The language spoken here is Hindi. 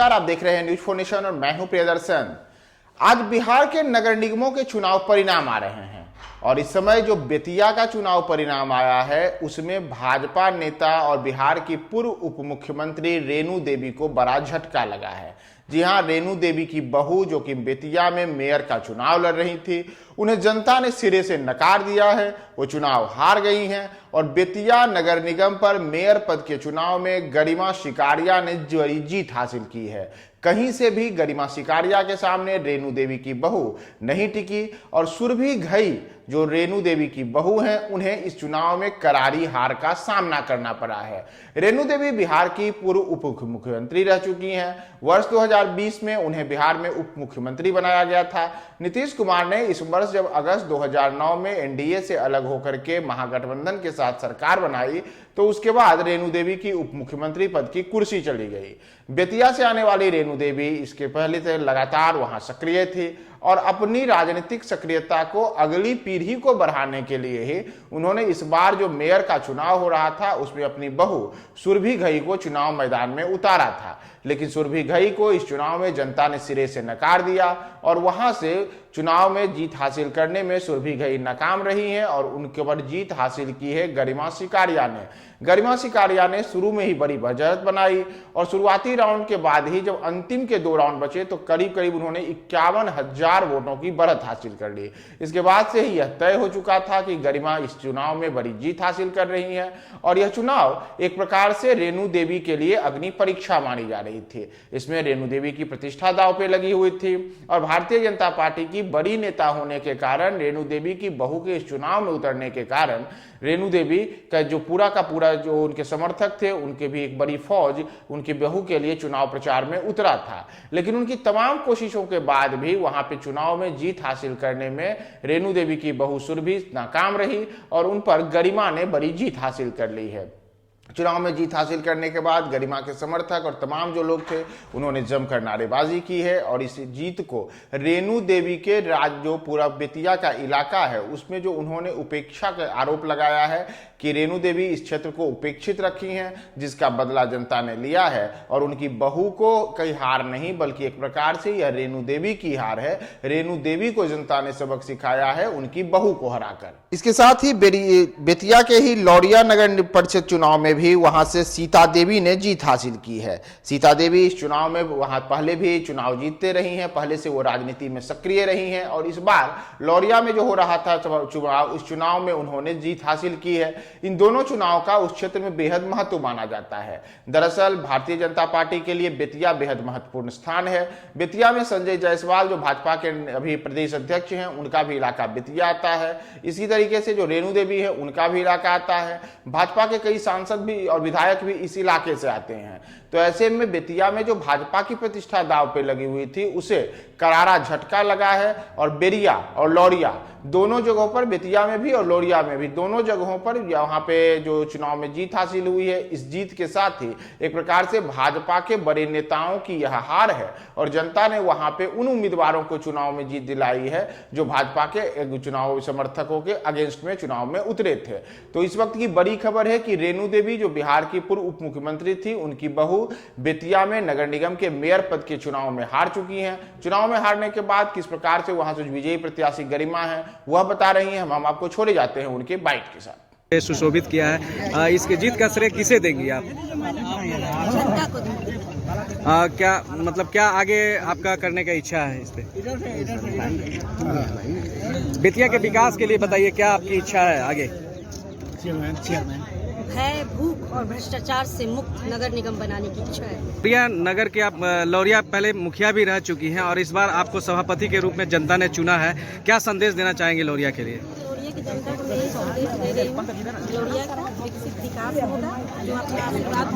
नमस्कार, आप देख रहे हैं न्यूज 4 नेशन और मैं हूं प्रियदर्शन। आज बिहार के नगर निगमों के चुनाव परिणाम आ रहे हैं और इस समय जो बेतिया का चुनाव परिणाम आया है उसमें भाजपा नेता और बिहार की पूर्व उप मुख्यमंत्री रेणु देवी को बड़ा झटका लगा है। जी हां, रेणु देवी की बहू जो कि बेतिया में मेयर का चुनाव लड़ रही थी, उन्हें जनता ने सिरे से नकार दिया है। वो चुनाव हार गई हैं और बेतिया नगर निगम पर मेयर पद के चुनाव में गरिमा सिकारिया ने बड़ी जीत हासिल की है। कहीं से भी गरिमा सिकारिया के सामने रेणु देवी की बहू नहीं टिकी और सुरभि घई जो रेणु देवी की बहू हैं, उन्हें इस चुनाव में करारी हार का सामना करना पड़ा है। रेणु देवी बिहार की पूर्व उप मुख्यमंत्री रह चुकी हैं। वर्ष 2020 में उन्हें बिहार में उप मुख्यमंत्री बनाया गया था। नीतीश कुमार ने इस वर्ष जब अगस्त 2009 में एनडीए से अलग होकर के महागठबंधन के साथ सरकार बनाई तो उसके बाद रेणु देवी की उप मुख्यमंत्री पद की कुर्सी चली गई। बेतिया से आने वाली रेणु देवी इसके पहले से लगातार वहां सक्रिय थी और अपनी राजनीतिक सक्रियता को अगली पीढ़ी को बढ़ाने के लिए ही उन्होंने इस बार जो मेयर का चुनाव हो रहा था उसमें अपनी बहू सुरभि घई को चुनाव मैदान में उतारा था। लेकिन सुरभि घई को इस चुनाव में जनता ने सिरे से नकार दिया और वहां से चुनाव में जीत हासिल करने में सुरभि घई नाकाम रही हैं और उनके ऊपर जीत हासिल की है गरिमा सिकारिया ने। गरिमा सिकारिया ने शुरू में ही बड़ी बढ़त बनाई और शुरुआती राउंड के बाद ही जब अंतिम के 2 राउंड बचे तो करीब करीब उन्होंने 51,000 वोटों की बढ़त हासिल कर ली। इसके बाद से ही यह तय हो चुका था कि गरिमा इस चुनाव में बड़ी जीत हासिल कर रही है और यह चुनाव एक प्रकार से रेणु देवी के लिए अग्नि परीक्षा मानी जा रही थी। इसमें रेणु देवी की प्रतिष्ठा दांव पे लगी हुई थी और भारतीय जनता पार्टी की बड़ी नेता होने के कारण रेणु देवी की बहू के इस चुनाव में उतरने के कारण रेणु देवी का जो पूरा का पूरा जो उनके समर्थक थे उनके भी एक बड़ी फौज उनकी बहू के लिए चुनाव प्रचार में उतरा था। लेकिन उनकी तमाम कोशिशों के बाद भी वहां पे चुनाव में जीत हासिल करने में रेणु देवी की बहू सुरभि नाकाम रही और उन पर गरिमा ने बड़ी जीत हासिल कर ली है। चुनाव में जीत हासिल करने के बाद गरिमा के समर्थक और तमाम जो लोग थे उन्होंने जमकर नारेबाजी की है और इस जीत को रेणु देवी के जो पूरा बेतिया का इलाका है उसमें जो उन्होंने उपेक्षा का आरोप लगाया है कि रेणु देवी इस क्षेत्र को उपेक्षित रखी हैं, जिसका बदला जनता ने लिया है और उनकी बहू को कई हार नहीं बल्कि एक प्रकार से यह रेणु देवी की हार है। रेणु देवी को जनता ने सबक सिखाया है उनकी बहू को हराकर। इसके साथ ही बेतिया के ही लौरिया नगर परिषद चुनाव में भी वहां से सीता देवी ने जीत हासिल की है। सीता देवी इस चुनाव में वहां पहले भी चुनाव जीतते रही हैं, पहले से वो राजनीति में सक्रिय रही हैं और इस बार लौरिया में जो हो रहा था चुनाव, इस चुनाव में उन्होंने जीत हासिल की है। इन दोनों चुनाव का उस क्षेत्र में बेहद महत्व माना जाता है। दरअसल भारतीय जनता पार्टी के लिए बेतिया बेहद महत्वपूर्ण स्थान है। बेतिया में संजय जायसवाल जो भाजपा के अभी प्रदेश अध्यक्ष हैं उनका भी इलाका बेतिया आता है। इसी तरीके से जो रेणु देवी है उनका भी इलाका आता है। भाजपा के कई सांसद भी और विधायक भी इस इलाके से आते हैं। तो ऐसे में बेतिया में जो भाजपा की प्रतिष्ठा दांव पे लगी हुई थी उसे करारा झटका लगा है और बेरिया और लौरिया दोनों जगहों पर, बेतिया में भी और लौरिया में भी, दोनों जगहों पर वहां पे जो चुनाव में जीत हासिल हुई है। इस जीत के साथ ही एक प्रकार से भाजपा के बड़े नेताओं की यह हार है और जनता ने वहां पे उन उम्मीदवारों को चुनाव में जीत दिलाई है जो भाजपा के चुनाव समर्थकों के अगेंस्ट में चुनाव में उतरे थे। तो इस वक्त की बड़ी खबर है कि रेणु देवी जो बिहार की पूर्व उप मुख्यमंत्री थी, उनकी बहू बेतिया में नगर निगम के मेयर पद के चुनाव में हार चुकी हैं। चुनाव में हारने के बाद किस प्रकार से वहां से विजयी प्रत्याशी गरिमा है वह बता रही हैं। हम आपको छोड़े जाते हैं उनके बाइट के साथ। सुशोभित किया है, इसके जीत का श्रेय किसे देंगी आप? क्या मतलब क्या आगे आपका करने का इच्छा है इस पे? बेतिया के विकास के लिए बताइए, क्या आपकी इच्छा है आगे? चेयरमैन है, भूख और भ्रष्टाचार से मुक्त नगर निगम बनाने की इच्छा है। लौरिया नगर के आप लौरिया पहले मुखिया भी रह चुकी हैं और इस बार आपको सभापति के रूप में जनता ने चुना है। क्या संदेश देना चाहेंगे लौरिया के लिए? लौरिया की जनता को यही संदेश दे रही हूँ, लौरिया का विकसित विकास होगा जो अपने आशीर्वाद